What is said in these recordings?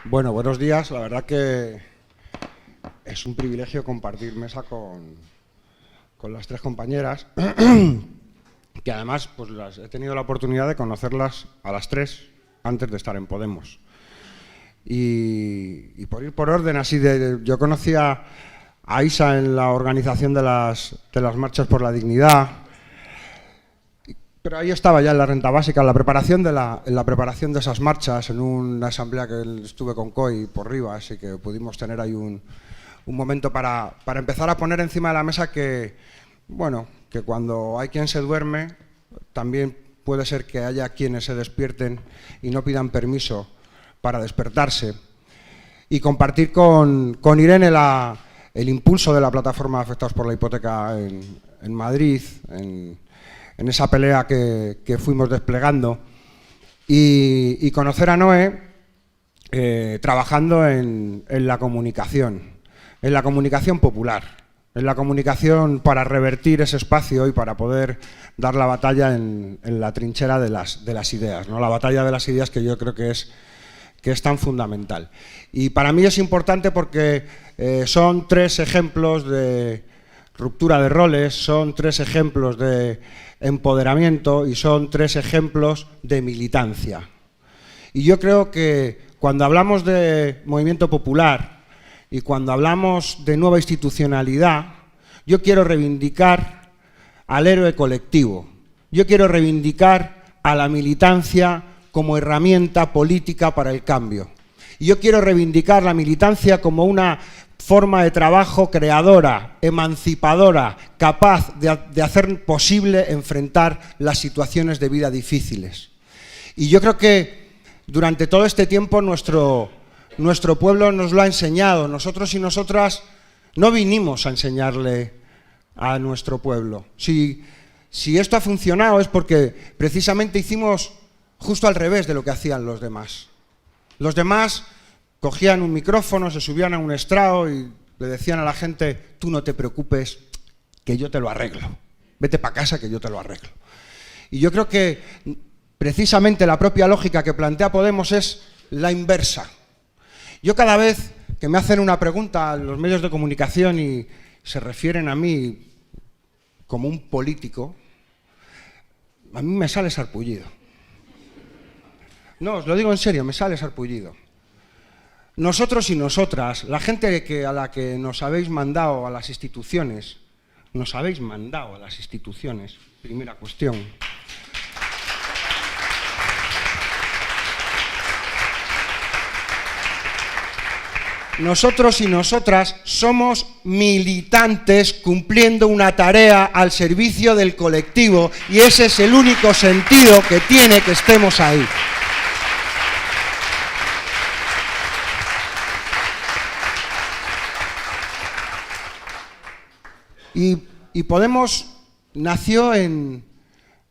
Bueno, buenos días. La verdad que es un privilegio compartir mesa con las tres compañeras, que además pues he tenido la oportunidad de conocerlas a las tres antes de estar en Podemos. Y por ir por orden, yo conocía a Isa en la organización de las marchas por la dignidad, pero ahí estaba ya en la renta básica, en la preparación de esas marchas, en una asamblea que estuve con COI por Rivas, y que pudimos tener ahí un momento para empezar a poner encima de la mesa que, bueno, que cuando hay quien se duerme, también puede ser que haya quienes se despierten y no pidan permiso para despertarse. Y compartir con Irene el impulso de la plataforma de afectados por la hipoteca en Madrid, en esa pelea que fuimos desplegando, y conocer a Noé trabajando en la comunicación popular, en la comunicación para revertir ese espacio y para poder dar la batalla en la trinchera de las ideas, ¿no? La batalla de las ideas, que yo creo que es tan fundamental. Y para mí es importante porque son tres ejemplos de ruptura de roles, son tres ejemplos de empoderamiento y son tres ejemplos de militancia. Y yo creo que cuando hablamos de movimiento popular y cuando hablamos de nueva institucionalidad, yo quiero reivindicar al héroe colectivo, yo quiero reivindicar a la militancia como herramienta política para el cambio. Y yo quiero reivindicar la militancia como una forma de trabajo creadora, emancipadora, capaz de hacer posible enfrentar las situaciones de vida difíciles. Y yo creo que durante todo este tiempo nuestro pueblo nos lo ha enseñado. Nosotros y nosotras no vinimos a enseñarle a nuestro pueblo. Si esto ha funcionado es porque precisamente hicimos justo al revés de lo que hacían los demás. Los demás cogían un micrófono, se subían a un estrado y le decían a la gente: tú no te preocupes, que yo te lo arreglo. Vete para casa que yo te lo arreglo. Y yo creo que precisamente la propia lógica que plantea Podemos es la inversa. Yo cada vez que me hacen una pregunta en los medios de comunicación y se refieren a mí como un político, a mí me sale sarpullido. No, os lo digo en serio, me sale sarpullido. Nosotros y nosotras, la gente a la que nos habéis mandado a las instituciones, primera cuestión. Nosotros y nosotras somos militantes cumpliendo una tarea al servicio del colectivo, y ese es el único sentido que tiene que estemos ahí. Y Podemos nació en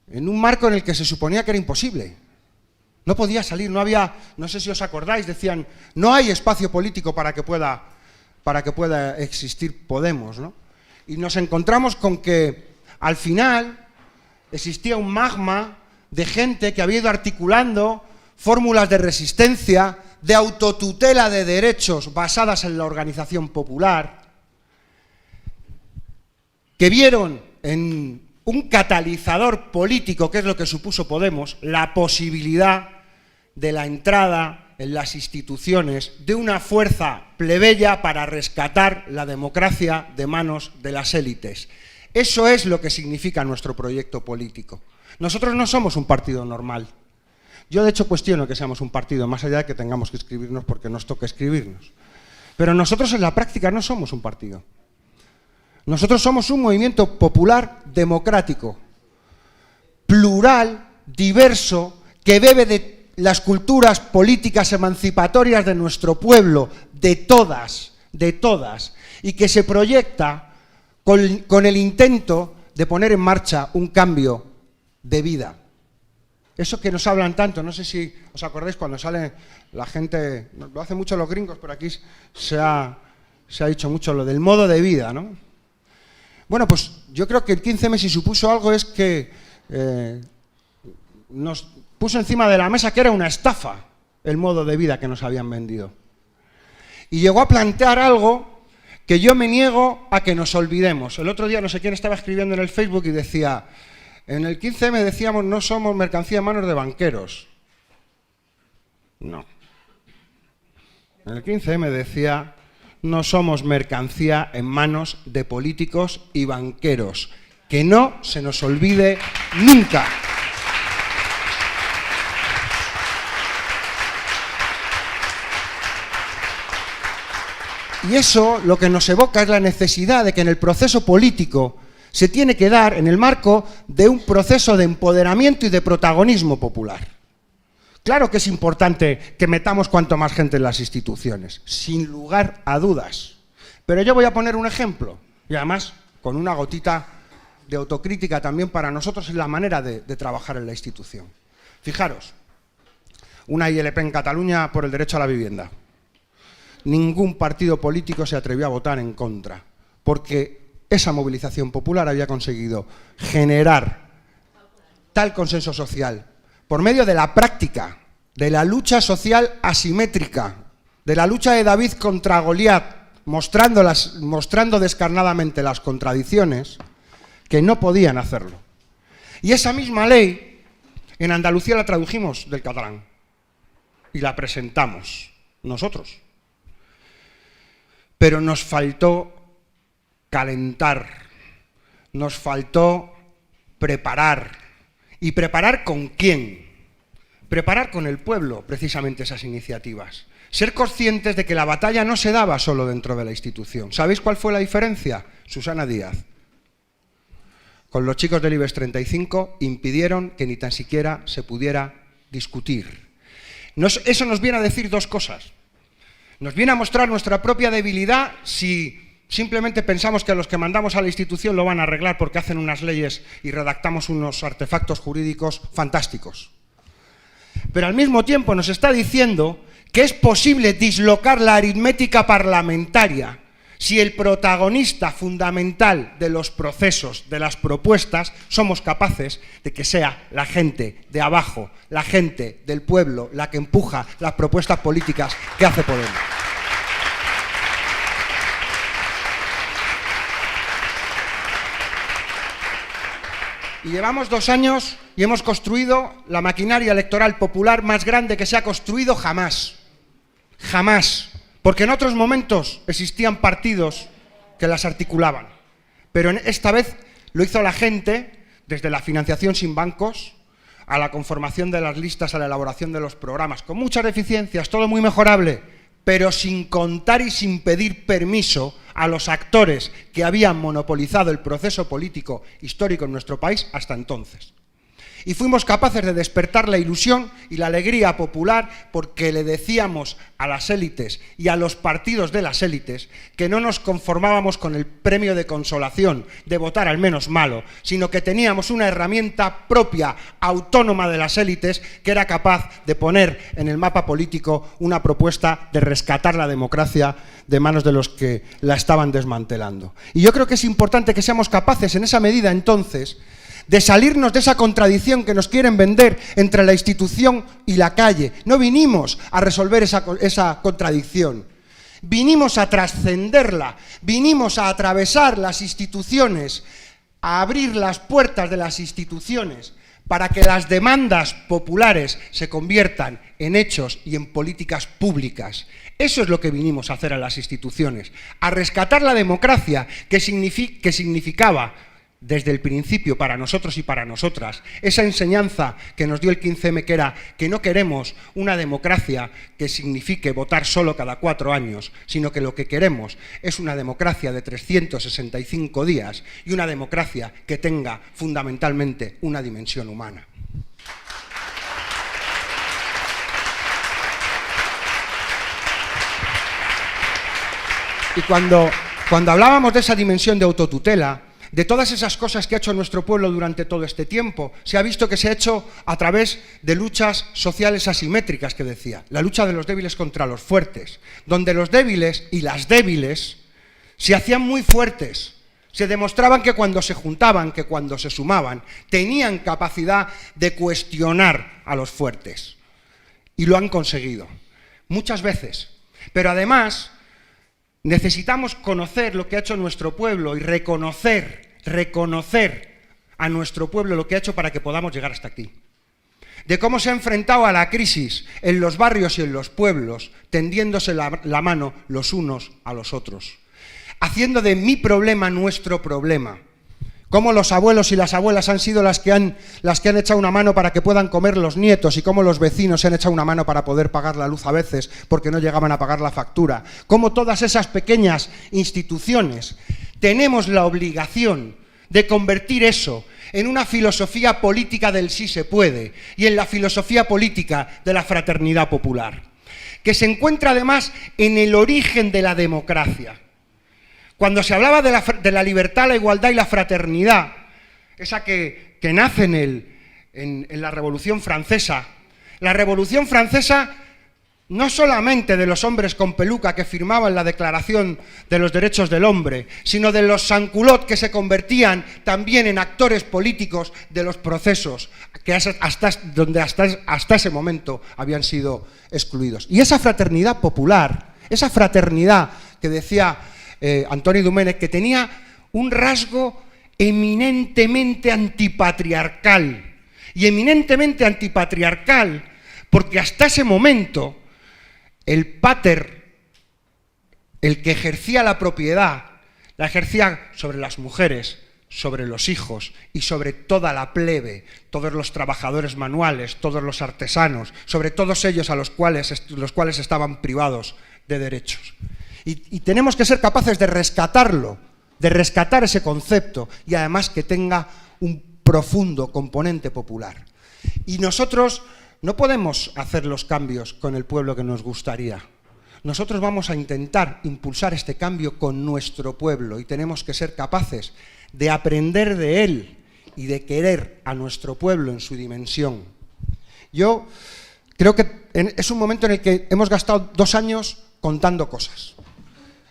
un marco en el que se suponía que era imposible. No podía salir, no había, no sé si os acordáis, decían, no hay espacio político para que pueda existir Podemos, ¿no? Y nos encontramos con que al final existía un magma de gente que había ido articulando fórmulas de resistencia, de autotutela de derechos basadas en la organización popular, que vieron en un catalizador político, que es lo que supuso Podemos, la posibilidad de la entrada en las instituciones de una fuerza plebeya para rescatar la democracia de manos de las élites. Eso es lo que significa nuestro proyecto político. Nosotros no somos un partido normal. Yo, de hecho, cuestiono que seamos un partido, más allá de que tengamos que escribirnos porque nos toca escribirnos. Pero nosotros en la práctica no somos un partido. Nosotros somos un movimiento popular democrático, plural, diverso, que bebe de las culturas políticas emancipatorias de nuestro pueblo, de todas, y que se proyecta con el intento de poner en marcha un cambio de vida. Eso que nos hablan tanto, no sé si os acordáis cuando sale la gente, lo hacen mucho los gringos, pero aquí se ha dicho mucho lo del modo de vida, ¿no? Bueno, pues yo creo que el 15M, si supuso algo, es que nos puso encima de la mesa que era una estafa el modo de vida que nos habían vendido. Y llegó a plantear algo que yo me niego a que nos olvidemos. El otro día no sé quién estaba escribiendo en el Facebook y decía, en el 15M decíamos no somos mercancía en manos de banqueros. No. En el 15M decía no somos mercancía en manos de políticos y banqueros. Que no se nos olvide nunca. Y eso lo que nos evoca es la necesidad de que en el proceso político se tiene que dar en el marco de un proceso de empoderamiento y de protagonismo popular. Claro que es importante que metamos cuanto más gente en las instituciones, sin lugar a dudas. Pero yo voy a poner un ejemplo, y además con una gotita de autocrítica también para nosotros en la manera de trabajar en la institución. Fijaros, una ILP en Cataluña por el derecho a la vivienda. Ningún partido político se atrevió a votar en contra, porque esa movilización popular había conseguido generar tal consenso social por medio de la práctica, de la lucha social asimétrica, de la lucha de David contra Goliat, mostrando descarnadamente las contradicciones, que no podían hacerlo. Y esa misma ley, en Andalucía la tradujimos del catalán y la presentamos nosotros. Pero nos faltó calentar, nos faltó preparar. ¿Y preparar con quién? Preparar con el pueblo, precisamente, esas iniciativas. Ser conscientes de que la batalla no se daba solo dentro de la institución. ¿Sabéis cuál fue la diferencia? Susana Díaz. Con los chicos del IBEX 35 impidieron que ni tan siquiera se pudiera discutir. Eso nos viene a decir dos cosas. Nos viene a mostrar nuestra propia debilidad si simplemente pensamos que los que mandamos a la institución lo van a arreglar porque hacen unas leyes y redactamos unos artefactos jurídicos fantásticos. Pero al mismo tiempo nos está diciendo que es posible dislocar la aritmética parlamentaria si el protagonista fundamental de los procesos, de las propuestas, somos capaces de que sea la gente de abajo, la gente del pueblo, la que empuja las propuestas políticas que hace Podemos. Y llevamos 2 años y hemos construido la maquinaria electoral popular más grande que se ha construido jamás. Jamás. Porque en otros momentos existían partidos que las articulaban. Pero esta vez lo hizo la gente, desde la financiación sin bancos, a la conformación de las listas, a la elaboración de los programas, con muchas deficiencias, todo muy mejorable, pero sin contar y sin pedir permiso a los actores que habían monopolizado el proceso político histórico en nuestro país hasta entonces. Y fuimos capaces de despertar la ilusión y la alegría popular porque le decíamos a las élites y a los partidos de las élites que no nos conformábamos con el premio de consolación de votar al menos malo, sino que teníamos una herramienta propia, autónoma de las élites, que era capaz de poner en el mapa político una propuesta de rescatar la democracia de manos de los que la estaban desmantelando. Y yo creo que es importante que seamos capaces, en esa medida entonces, de salirnos de esa contradicción que nos quieren vender entre la institución y la calle. No vinimos a resolver esa contradicción, vinimos a trascenderla, vinimos a atravesar las instituciones, a abrir las puertas de las instituciones para que las demandas populares se conviertan en hechos y en políticas públicas. Eso es lo que vinimos a hacer a las instituciones, a rescatar la democracia que significaba desde el principio para nosotros y para nosotras, esa enseñanza que nos dio el 15M, que era que no queremos una democracia que signifique votar solo cada 4 años, sino que lo que queremos es una democracia de 365 días y una democracia que tenga fundamentalmente una dimensión humana. Y cuando hablábamos de esa dimensión de autotutela, de todas esas cosas que ha hecho nuestro pueblo durante todo este tiempo, se ha visto que se ha hecho a través de luchas sociales asimétricas, que decía, la lucha de los débiles contra los fuertes, donde los débiles y las débiles se hacían muy fuertes, se demostraban que cuando se juntaban, que cuando se sumaban, tenían capacidad de cuestionar a los fuertes. Y lo han conseguido, muchas veces. Pero además necesitamos conocer lo que ha hecho nuestro pueblo y reconocer a nuestro pueblo lo que ha hecho para que podamos llegar hasta aquí. De cómo se ha enfrentado a la crisis en los barrios y en los pueblos, tendiéndose la mano los unos a los otros, haciendo de mi problema nuestro problema. Cómo los abuelos y las abuelas han sido las que han echado una mano para que puedan comer los nietos, y cómo los vecinos se han echado una mano para poder pagar la luz a veces porque no llegaban a pagar la factura. Cómo todas esas pequeñas instituciones tenemos la obligación de convertir eso en una filosofía política del sí se puede y en la filosofía política de la fraternidad popular, que se encuentra además en el origen de la democracia. Cuando se hablaba de la libertad, la igualdad y la fraternidad, esa que nace en la Revolución Francesa, no solamente de los hombres con peluca que firmaban la Declaración de los Derechos del Hombre, sino de los sans-culottes que se convertían también en actores políticos de los procesos que hasta ese momento habían sido excluidos. Y esa fraternidad popular, esa fraternidad que decía Antoni Domènech, que tenía un rasgo eminentemente antipatriarcal, y eminentemente antipatriarcal porque hasta ese momento el pater, el que ejercía la propiedad, la ejercía sobre las mujeres, sobre los hijos y sobre toda la plebe, todos los trabajadores manuales, todos los artesanos, sobre todos ellos a los cuales estaban privados de derechos. Y tenemos que ser capaces de rescatarlo, de rescatar ese concepto, y además que tenga un profundo componente popular. Y nosotros no podemos hacer los cambios con el pueblo que nos gustaría. Nosotros vamos a intentar impulsar este cambio con nuestro pueblo, y tenemos que ser capaces de aprender de él y de querer a nuestro pueblo en su dimensión. Yo creo que es un momento en el que hemos gastado 2 años contando cosas.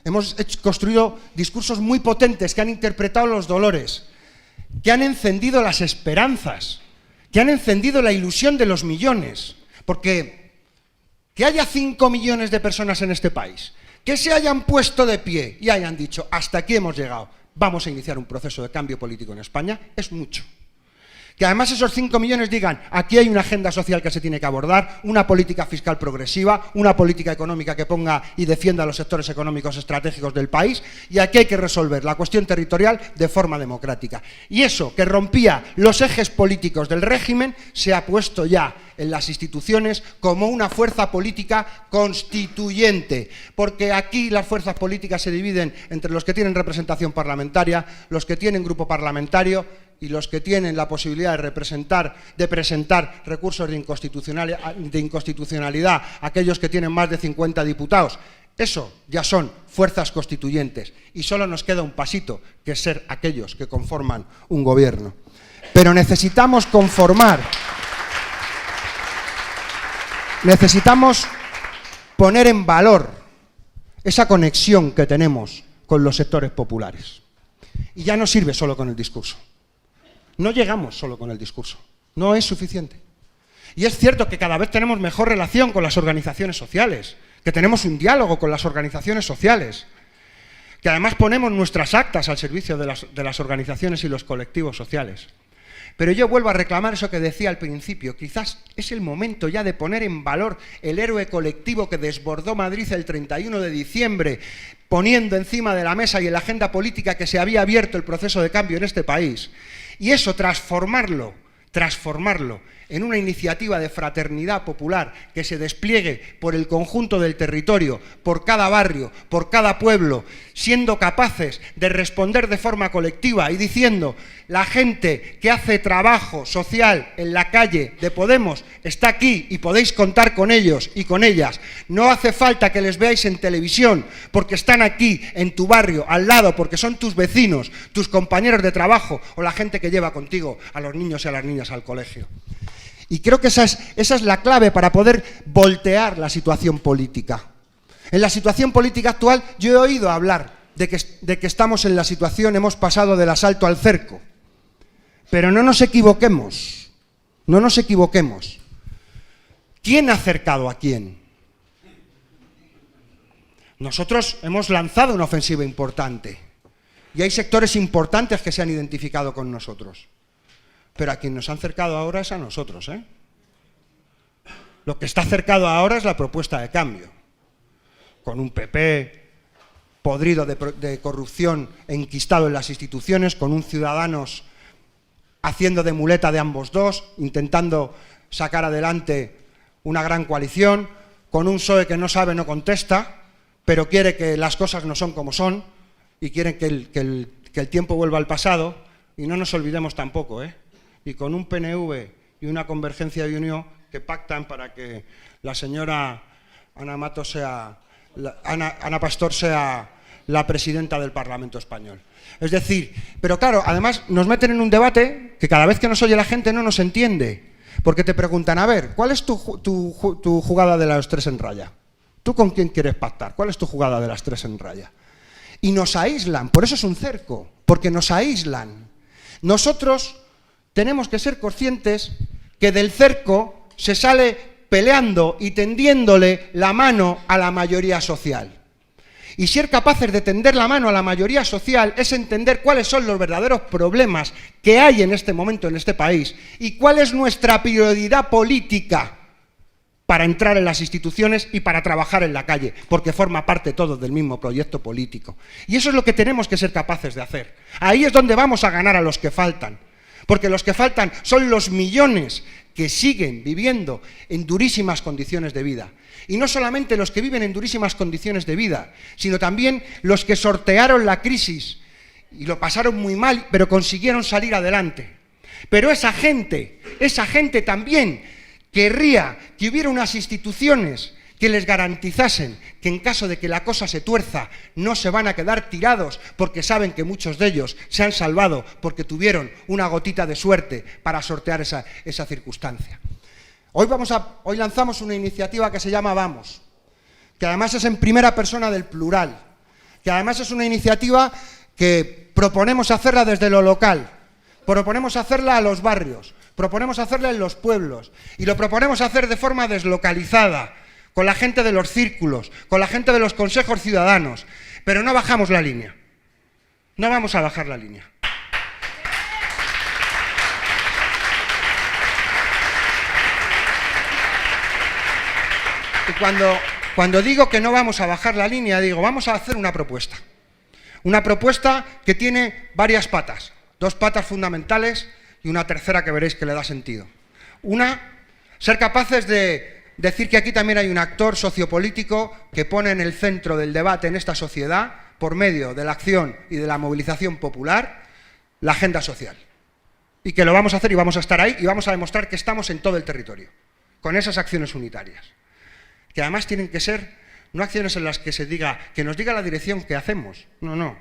Hemos construido discursos muy potentes que han interpretado los dolores, que han encendido las esperanzas, que han encendido la ilusión de los millones. Porque que haya 5 millones de personas en este país, que se hayan puesto de pie y hayan dicho, hasta aquí hemos llegado, vamos a iniciar un proceso de cambio político en España, es mucho. Que además esos 5 millones digan, aquí hay una agenda social que se tiene que abordar, una política fiscal progresiva, una política económica que ponga y defienda los sectores económicos estratégicos del país, y aquí hay que resolver la cuestión territorial de forma democrática. Y eso, que rompía los ejes políticos del régimen, se ha puesto ya en las instituciones como una fuerza política constituyente, porque aquí las fuerzas políticas se dividen entre los que tienen representación parlamentaria, los que tienen grupo parlamentario y los que tienen la posibilidad de presentar recursos de inconstitucionalidad, aquellos que tienen más de 50 diputados. Eso ya son fuerzas constituyentes, y solo nos queda un pasito, que es ser aquellos que conforman un gobierno. Pero necesitamos poner en valor esa conexión que tenemos con los sectores populares. Y ya no sirve solo con el discurso. No llegamos solo con el discurso, no es suficiente. Y es cierto que cada vez tenemos mejor relación con las organizaciones sociales, que tenemos un diálogo con las organizaciones sociales, que además ponemos nuestras actas al servicio de las organizaciones y los colectivos sociales. Pero yo vuelvo a reclamar eso que decía al principio, quizás es el momento ya de poner en valor el héroe colectivo que desbordó Madrid el 31 de diciembre, poniendo encima de la mesa y en la agenda política que se había abierto el proceso de cambio en este país. Y eso, transformarlo en una iniciativa de fraternidad popular que se despliegue por el conjunto del territorio, por cada barrio, por cada pueblo, siendo capaces de responder de forma colectiva y diciendo, la gente que hace trabajo social en la calle de Podemos está aquí y podéis contar con ellos y con ellas. No hace falta que les veáis en televisión, porque están aquí en tu barrio, al lado, porque son tus vecinos, tus compañeros de trabajo o la gente que lleva contigo a los niños y a las niñas al colegio. Y creo que esa es la clave para poder voltear la situación política. En la situación política actual yo he oído hablar de que estamos en la situación, hemos pasado del asalto al cerco. Pero no nos equivoquemos. ¿Quién ha acercado a quién? Nosotros hemos lanzado una ofensiva importante y hay sectores importantes que se han identificado con nosotros. Pero a quien nos han acercado ahora es a nosotros, ¿eh? Lo que está acercado ahora es la propuesta de cambio, con un PP podrido de corrupción enquistado en las instituciones, con un Ciudadanos haciendo de muleta de ambos dos, intentando sacar adelante una gran coalición, con un PSOE que no sabe, no contesta, pero quiere que las cosas no son como son y quieren que el tiempo vuelva al pasado, y no nos olvidemos tampoco, y con un PNV y una Convergencia y Unió que pactan para que la señora Ana Pastor sea la presidenta del Parlamento español. Es decir, pero claro, además nos meten en un debate que cada vez que nos oye la gente no nos entiende, porque te preguntan, a ver, ¿cuál es tu jugada de las tres en raya? ¿Tú con quién quieres pactar? ¿Cuál es tu jugada de las tres en raya? Y nos aíslan, por eso es un cerco, porque nos aíslan. Nosotros tenemos que ser conscientes que del cerco se sale peleando y tendiéndole la mano a la mayoría social. Y ser capaces de tender la mano a la mayoría social es entender cuáles son los verdaderos problemas que hay en este momento en este país y cuál es nuestra prioridad política para entrar en las instituciones y para trabajar en la calle, porque forma parte todo del mismo proyecto político. Y eso es lo que tenemos que ser capaces de hacer. Ahí es donde vamos a ganar a los que faltan, porque los que faltan son los millones que siguen viviendo en durísimas condiciones de vida. Y no solamente los que viven en durísimas condiciones de vida, sino también los que sortearon la crisis y lo pasaron muy mal, pero consiguieron salir adelante. Pero esa gente también querría que hubiera unas instituciones que les garantizasen que en caso de que la cosa se tuerza no se van a quedar tirados, porque saben que muchos de ellos se han salvado porque tuvieron una gotita de suerte para sortear esa circunstancia. Hoy lanzamos una iniciativa que se llama Vamos, que además es en primera persona del plural, que además es una iniciativa que proponemos hacerla desde lo local, proponemos hacerla a los barrios, proponemos hacerla en los pueblos y lo proponemos hacer de forma deslocalizada, con la gente de los círculos, con la gente de los consejos ciudadanos, pero no bajamos la línea, no vamos a bajar la línea. Y cuando digo que no vamos a bajar la línea, digo, vamos a hacer una propuesta que tiene varias patas, dos patas fundamentales y una tercera que veréis que le da sentido. Una, ser capaces de decir que aquí también hay un actor sociopolítico que pone en el centro del debate en esta sociedad, por medio de la acción y de la movilización popular, la agenda social. Y que lo vamos a hacer y vamos a estar ahí y vamos a demostrar que estamos en todo el territorio, con esas acciones unitarias. Que además tienen que ser no acciones en las que se diga, que nos diga la dirección que hacemos, no.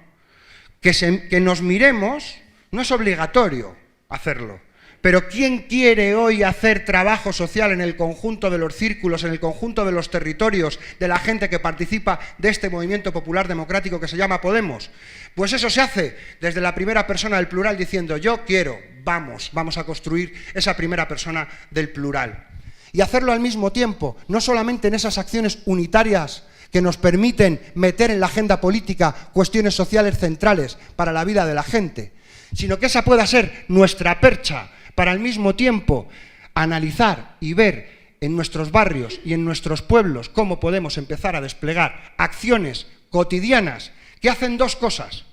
Que nos miremos, no es obligatorio hacerlo, pero ¿quién quiere hoy hacer trabajo social en el conjunto de los círculos, en el conjunto de los territorios, de la gente que participa de este movimiento popular democrático que se llama Podemos? Pues eso se hace desde la primera persona del plural diciendo yo quiero, vamos a construir esa primera persona del plural. Y hacerlo al mismo tiempo, no solamente en esas acciones unitarias que nos permiten meter en la agenda política cuestiones sociales centrales para la vida de la gente, sino que esa pueda ser nuestra percha para al mismo tiempo analizar y ver en nuestros barrios y en nuestros pueblos cómo podemos empezar a desplegar acciones cotidianas que hacen dos cosas.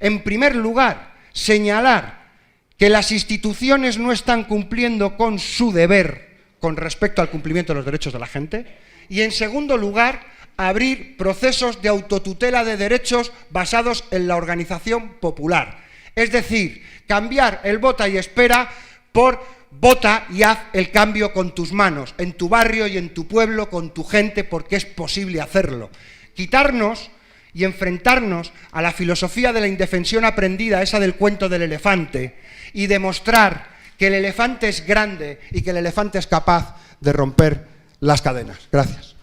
En primer lugar, señalar que las instituciones no están cumpliendo con su deber con respecto al cumplimiento de los derechos de la gente, y en segundo lugar, abrir procesos de autotutela de derechos basados en la organización popular. Es decir, cambiar el vota y espera por vota y haz el cambio con tus manos, en tu barrio y en tu pueblo, con tu gente, porque es posible hacerlo. Quitarnos y enfrentarnos a la filosofía de la indefensión aprendida, esa del cuento del elefante, y demostrar que el elefante es grande y que el elefante es capaz de romper las cadenas. Gracias.